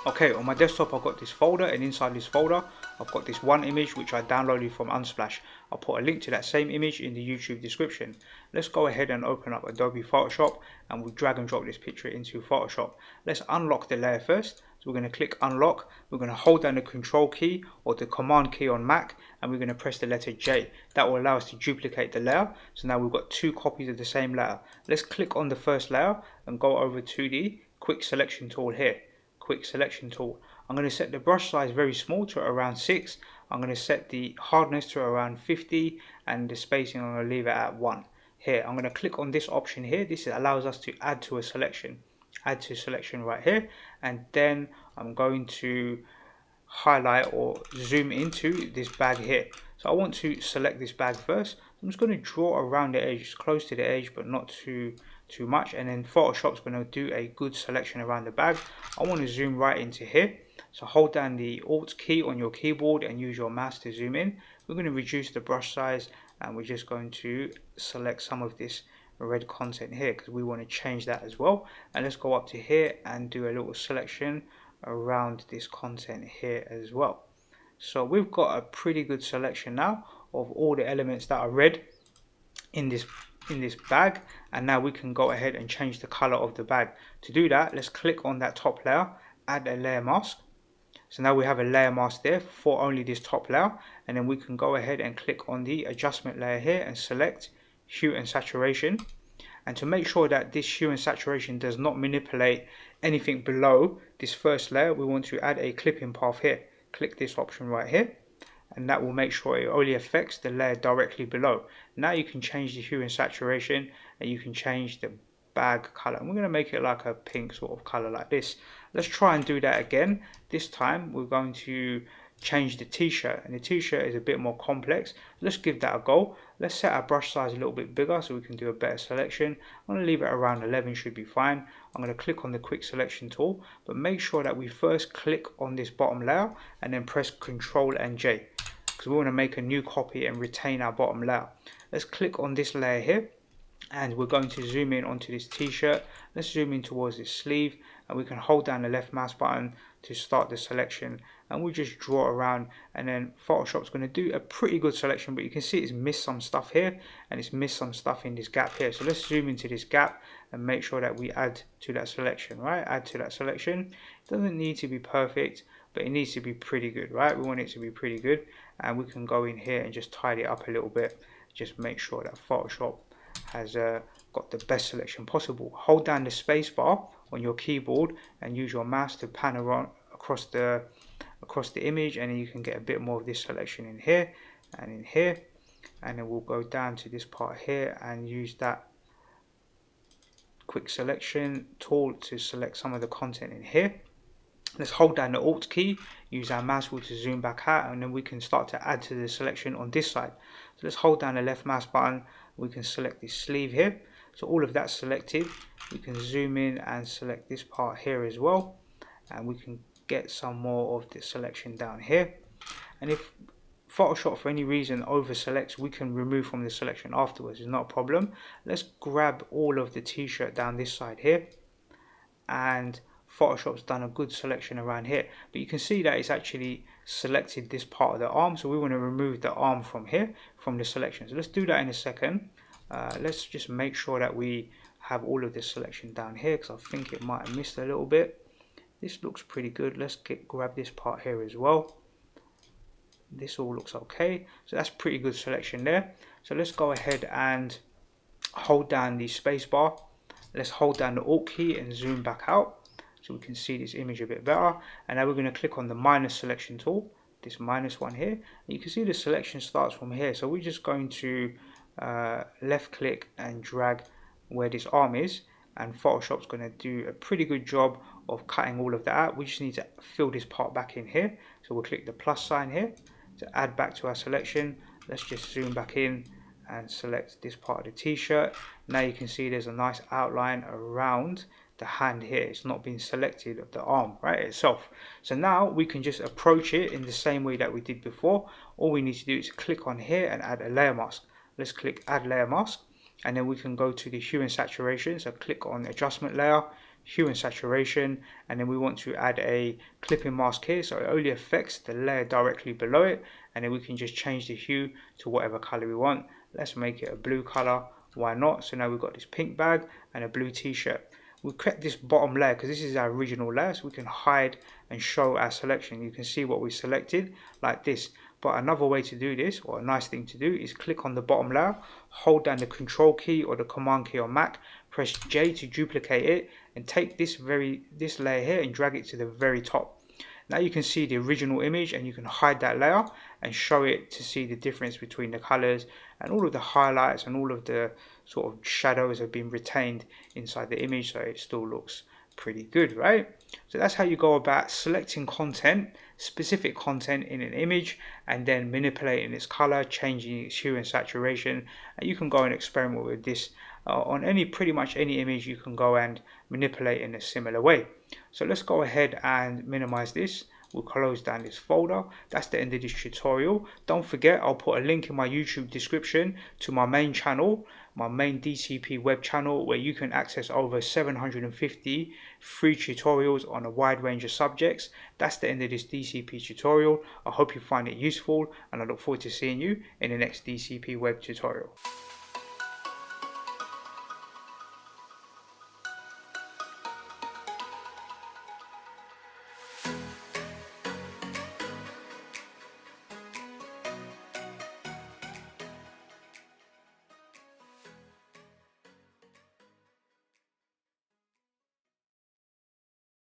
Okay, on my desktop I've got this folder, and inside this folder I've got this one image which I downloaded from Unsplash. I'll put a link to that same image in the YouTube description. Let's go ahead and open up Adobe Photoshop, and we'll drag and drop this picture into Photoshop. Let's unlock the layer first. So we're going to click unlock, we're going to hold down the control key or the command key on Mac, and we're going to press the letter J. That will allow us to duplicate the layer. So now we've got two copies of the same layer. Let's click on the first layer and go over to the quick selection tool here. Quick selection tool. I'm going to set the brush size very small to around 6. I'm going to set the hardness to around 50, and the spacing I'm going to leave it at 1. Here I'm going to click on this option here. This allows us to add to a selection. Add to selection right here, and then I'm going to highlight or zoom into this bag here. So I want to select this bag first. I'm just going to draw around the edge, close to the edge, but not too much, and then Photoshop's going to do a good selection around the bag. I want to zoom right into here, so hold down the Alt key on your keyboard and use your mouse to zoom in. We're going to reduce the brush size, and we're just going to select some of this red content here because we want to change that as well. And let's go up to here and do a little selection around this content here as well. So we've got a pretty good selection now of all the elements that are red in this bag, and now we can go ahead and change the color of the bag. To do that, let's click on that top layer, add a layer mask. So now we have a layer mask there for only this top layer, and then we can go ahead and click on the adjustment layer here and select hue and saturation. And to make sure that this hue and saturation does not manipulate anything below this first layer, we want to add a clipping path here. Click this option right here, and that will make sure it only affects the layer directly below. Now you can change the hue and saturation, and you can change the bag color, and we're going to make it like a pink sort of color like this. Let's try and do that again. This time we're going to change the t-shirt, and the t-shirt is a bit more complex. Let's give that a go. Let's set our brush size a little bit bigger so we can do a better selection. I'm going to leave it around 11, should be fine. I'm going to click on the quick selection tool, but make sure that we first click on this bottom layer and then press Ctrl and J, because we want to make a new copy and retain our bottom layer. Let's click on this layer here, and we're going to zoom in onto this t-shirt. Let's zoom in towards this sleeve, and we can hold down the left mouse button to start the selection, and we just draw around, and then Photoshop's going to do a pretty good selection, but you can see it's missed some stuff here and it's missed some stuff in this gap here. So let's zoom into this gap and make sure that we add to that selection, right? Add to that selection. It doesn't need to be perfect, but it needs to be pretty good, right? We want it to be pretty good, and we can go in here and just tidy it up a little bit. Just make sure that Photoshop has got the best selection possible. Hold down the space bar on your keyboard and use your mouse to pan around across the image, and then you can get a bit more of this selection in here and in here. And then we'll go down to this part here and use that quick selection tool to select some of the content in here. Let's hold down the Alt key, use our mouse wheel to zoom back out, and then we can start to add to the selection on this side. So let's hold down the left mouse button, we can select this sleeve here. So all of that's selected. We can zoom in and select this part here as well, and we can get some more of the selection down here. And if Photoshop for any reason over selects, we can remove from the selection afterwards, it's not a problem. Let's grab all of the t-shirt down this side here, and Photoshop's done a good selection around here, but you can see that it's actually selected this part of the arm, so we want to remove the arm from here from the selection. So let's do that in a second. Let's just make sure that we have all of this selection down here, because I think it might have missed a little bit. This looks pretty good. Let's grab this part here as well. This all looks okay, so that's pretty good selection there. So let's go ahead and hold down the space bar. Let's hold down the Alt key and zoom back out so we can see this image a bit better. And now we're going to click on the minus selection tool, this minus one here, and you can see the selection starts from here. So we're just going to left click and drag where this arm is, and Photoshop's going to do a pretty good job of cutting all of that out. We just need to fill this part back in here, so we'll click the plus sign here to add back to our selection. Let's just zoom back in and select this part of the t-shirt. Now you can see there's a nice outline around the hand here. It's not been selected of the arm right itself. So now we can just approach it in the same way that we did before. All we need to do is click on here and add a layer mask. Let's click add layer mask, and then we can go to the hue and saturation. So click on adjustment layer, hue and saturation, and then we want to add a clipping mask here, so it only affects the layer directly below it, and then we can just change the hue to whatever color we want. Let's make it a blue color, why not? So now we've got this pink bag and a blue t-shirt. We've kept this bottom layer because this is our original layer, so we can hide and show our selection. You can see what we selected like this. But another way to do this, or a nice thing to do, is click on the bottom layer, hold down the control key or the command key on Mac, press J to duplicate it, and take this layer here and drag it to the very top. Now you can see the original image, and you can hide that layer and show it to see the difference between the colors, and all of the highlights and all of the sort of shadows have been retained inside the image, so it still looks pretty good, right? So that's how you go about selecting content, specific content in an image, and then manipulating its color, changing its hue and saturation. And you can go and experiment with this on pretty much any image. You can go and manipulate in a similar way. So let's go ahead and minimize this. We'll close down this folder. That's the end of this tutorial. Don't forget, I'll put a link in my YouTube description to my main channel, my main DCP web channel, where you can access over 750 free tutorials on a wide range of subjects. That's the end of this DCP tutorial. I hope you find it useful, and I look forward to seeing you in the next DCP web tutorial.